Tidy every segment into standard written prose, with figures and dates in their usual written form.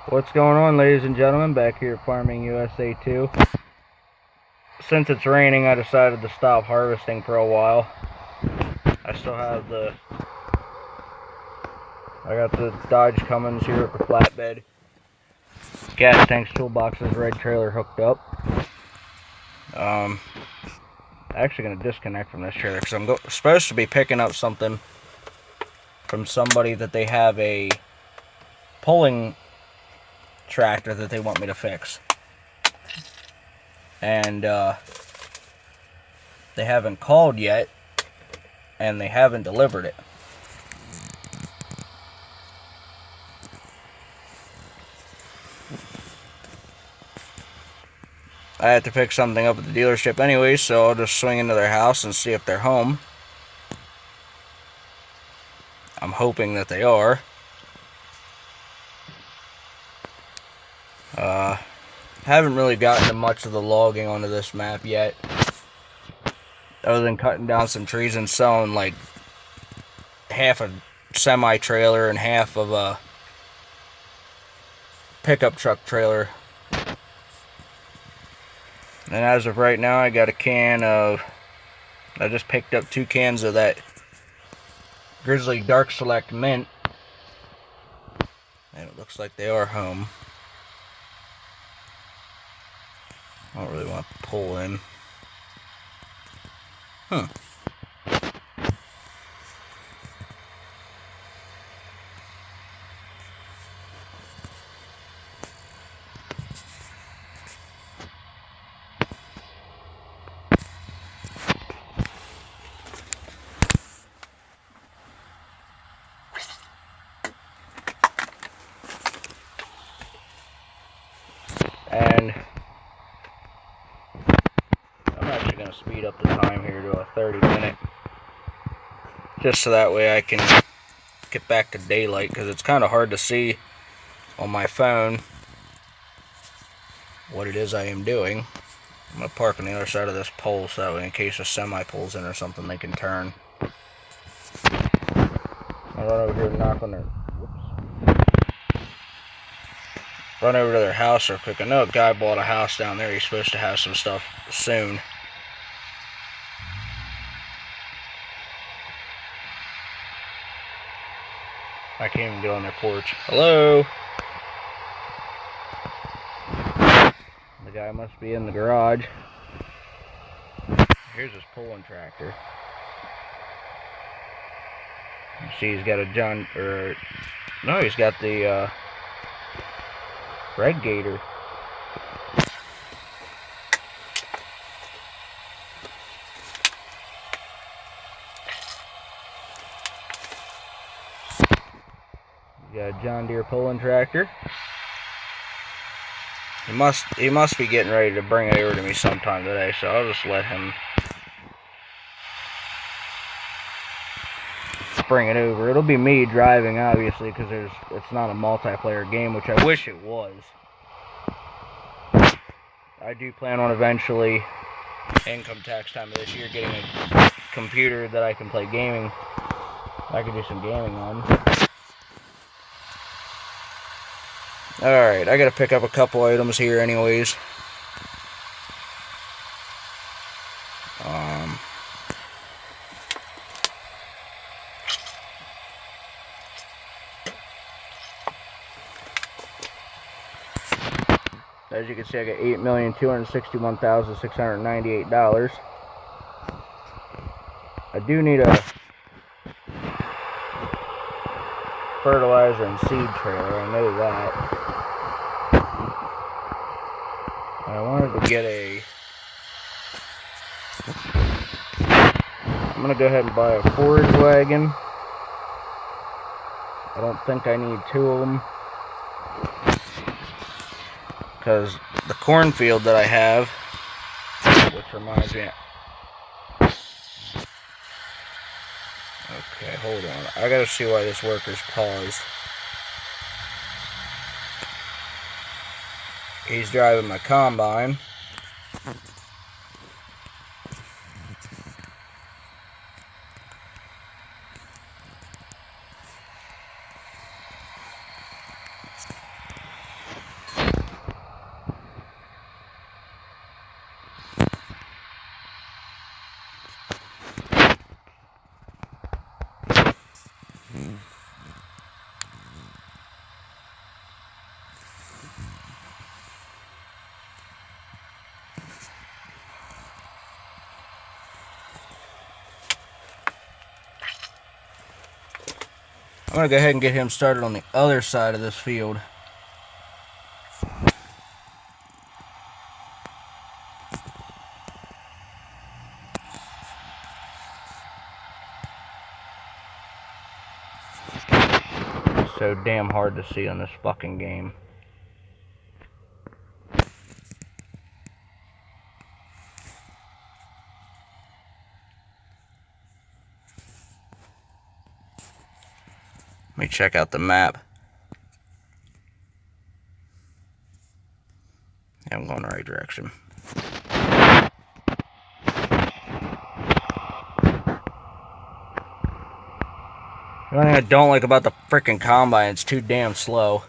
What's going on, ladies and gentlemen? Back here at Farming USA 2. Since it's raining, I decided to stop harvesting for a while. I got the Dodge Cummins here with the flatbed. Gas tanks, toolboxes, red trailer hooked up. I'm actually going to disconnect from this trailer because I'm supposed to be picking up something from somebody that they have a pulling tractor that they want me to fix. And they haven't called yet, and they haven't delivered it. I have to pick something up at the dealership anyway, so I'll just swing into their house and see if they're home. I'm hoping that they are. Haven't really gotten to much of the logging onto this map yet, other than cutting down some trees and selling like half a semi-trailer and half of a pickup truck trailer. And as of right now, I got a can of, I just picked up 2 cans of that Grizzly Dark Select Mint, and it looks like they are home. I don't really want to pull in. And I'm actually going to speed up the time here to a 30-minute, just so that way I can get back to daylight, because it's kind of hard to see on my phone what it is I am doing. I'm going to park on the other side of this pole so that way in case a semi pulls in or something they can turn. I'll run over here and knock on their... Run over to their house real quick. I know a guy bought a house down there. He's supposed to have some stuff soon. I can't even get on their porch. Hello? The guy must be in the garage. Here's his pulling tractor. You see he's got a he's got the Red Gator. He's got a John Deere pulling tractor. He must be getting ready to bring it over to me sometime today, so I'll just let him bring it over. It'll be me driving, obviously, because it's not a multiplayer game, which I wish it was. I do plan on eventually, income tax time of this year, getting a computer that I can play gaming. I can do some gaming on. Alright, I gotta pick up a couple items here anyways. As you can see, I got $8,261,698. I do need a fertilizer and seed trailer, I know that. I wanted to get I'm going to go ahead and buy a forage wagon. I don't think I need 2 of them, because the cornfield that I have, which reminds me, okay, hold on, I gotta see why this worker's paused. He's driving my combine. I'm going to go ahead and get him started on the other side of this field. It's so damn hard to see on this fucking game. Let me check out the map. Yeah, I'm going the right direction. The only thing I don't like about the frickin' combine, it's too damn slow.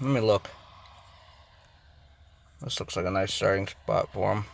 Let me look. This looks like a nice starting spot for him.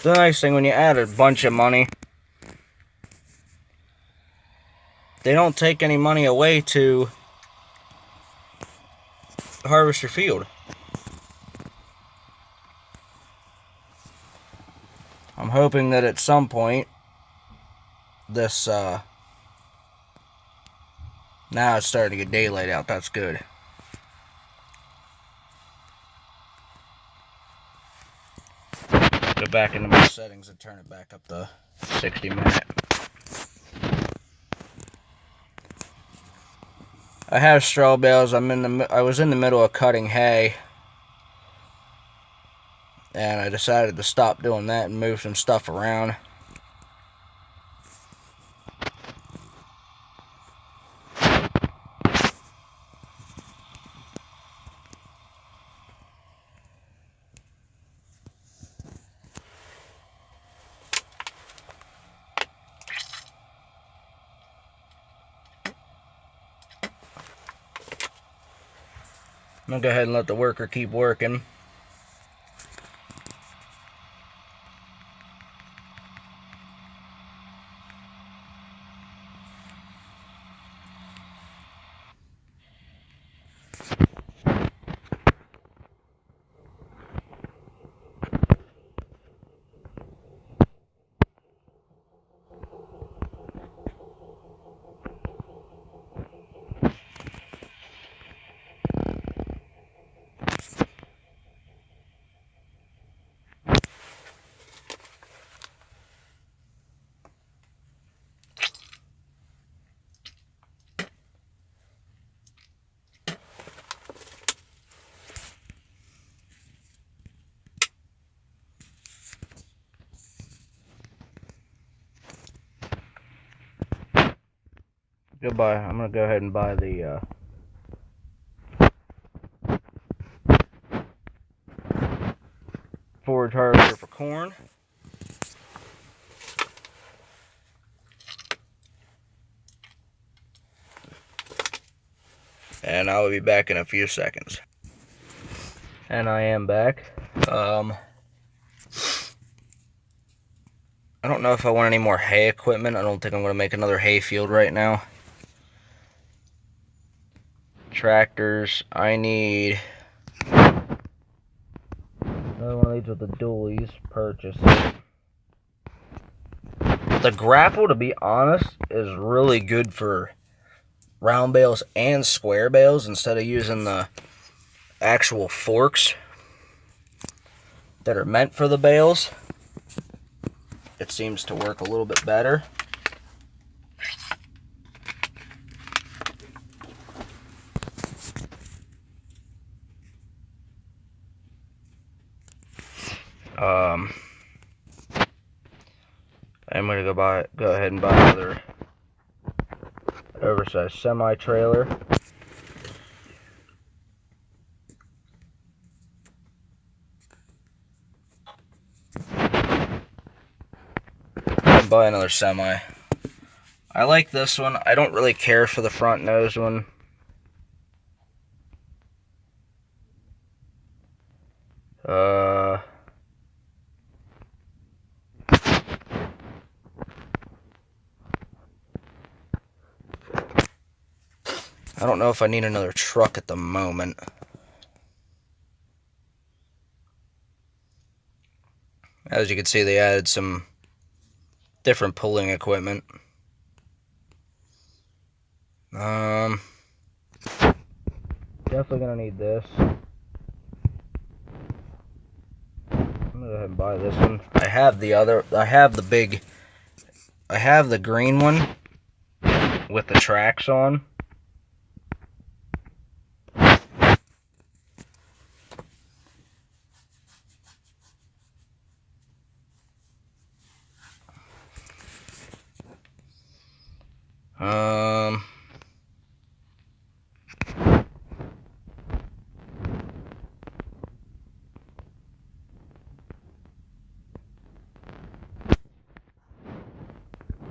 The nice thing when you add a bunch of money, they don't take any money away to harvest your field. I'm hoping that at some point this now it's starting to get daylight out. That's good. Go back into my settings and turn it back up to 60-minute. I have straw bales. I was in the middle of cutting hay, and I decided to stop doing that and move some stuff around. I'm gonna go ahead and let the worker keep working. Goodbye. I'm gonna go ahead and buy the forage harvester for corn. And I will be back in a few seconds. And I am back. I don't know if I want any more hay equipment. I don't think I'm going to make another hay field right now. Tractors. I need another one of these with the dualies. Purchase it. The grapple, to be honest, is really good for round bales and square bales instead of using the actual forks that are meant for the bales. It seems to work a little bit better. I'm gonna go ahead and buy another oversized semi-trailer. And buy another semi. I like this one. I don't really care for the front nose one. I don't know if I need another truck at the moment. As you can see, they added some different pulling equipment. Definitely gonna need this. I'm gonna go ahead and buy this one. I have the green one with the tracks on.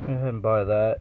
Go ahead and buy that.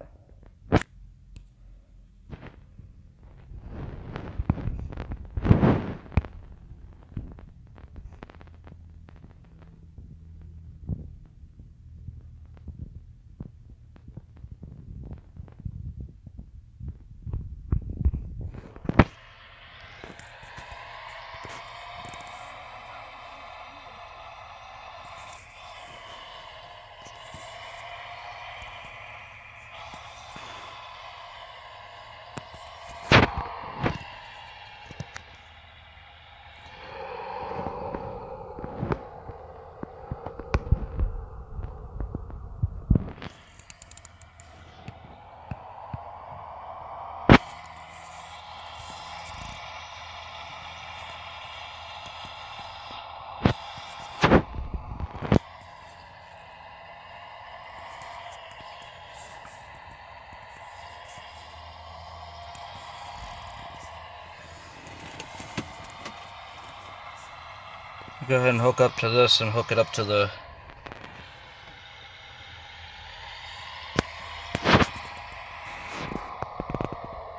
Go ahead and hook up to this and hook it up to the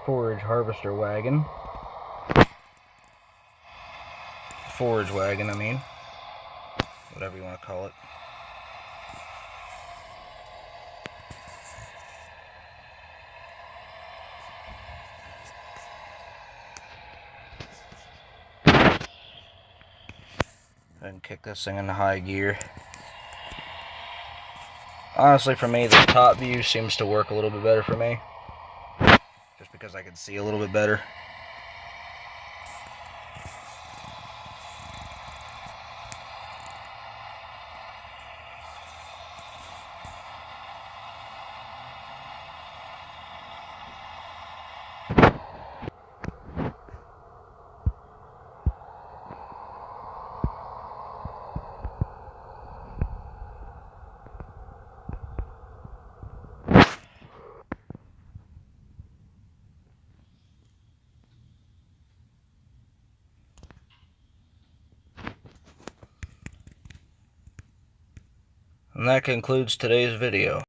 forage harvester wagon. Forage wagon, I mean. Whatever you want to call it. And kick this thing into high gear. Honestly, for me, the top view seems to work a little bit better for me. Just because I can see a little bit better. And that concludes today's video.